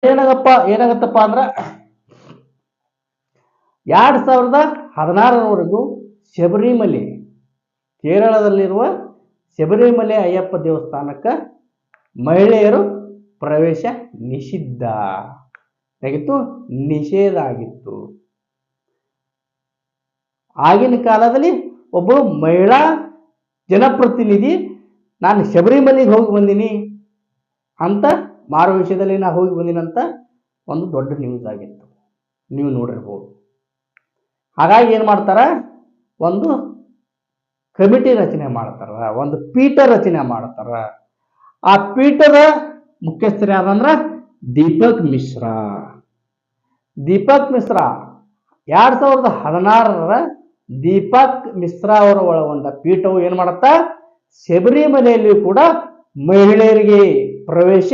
ಏನಾಗತ್ತಪ್ಪ ಅಂದ್ರ 2016ರವರೆಗೂ ಶಬರಿಮಲೆ, ಕೇರಳದಲ್ಲಿರುವ ಶಬರಿಮಲೆ ಅಯ್ಯಪ್ಪ ದೇವಸ್ಥಾನಕ್ಕೆ ಮಹಿಳೆಯರು ಪ್ರವೇಶ ನಿಷಿದ್ಧ ಆಗಿತ್ತು, ನಿಷೇಧ ಆಗಿತ್ತು. ಆಗಿನ ಕಾಲದಲ್ಲಿ ಒಬ್ಬಳು ಮಹಿಳಾ ಜನಪ್ರತಿನಿಧಿ ನಾನು ಶಬರಿಮಲೆಗೆ ಹೋಗಿ ಬಂದೀನಿ ಅಂತ ಮಾರೋ ವಿಷಯದಲ್ಲಿ ನಾ ಹೋಗಿ ಬಂದಿನಂತ ಒಂದು ದೊಡ್ಡ ನ್ಯೂಸ್ ಆಗಿತ್ತು, ನೀವು ನೋಡಿರ್ಬೋದು. ಹಾಗಾಗಿ ಏನು ಮಾಡ್ತಾರ, ಒಂದು ಕಮಿಟಿ ರಚನೆ ಮಾಡ್ತಾರ, ಒಂದು ಪೀಠ ರಚನೆ ಮಾಡ್ತಾರ. ಆ ಪೀಠದ ಮುಖ್ಯಸ್ಥರು ಯಾರಂದ್ರ ದೀಪಕ್ ಮಿಶ್ರಾ. ದೀಪಕ್ ಮಿಶ್ರಾ 2016ರ ದೀಪಕ್ ಮಿಶ್ರಾ ಅವರು ಒಳಗೊಂಡ ಪೀಠವು ಏನು ಮಾಡುತ್ತಾ, ಶಬರಿಮಲೆಯಲ್ಲಿ ಕೂಡ ಮಹಿಳೆಯರಿಗೆ ಪ್ರವೇಶ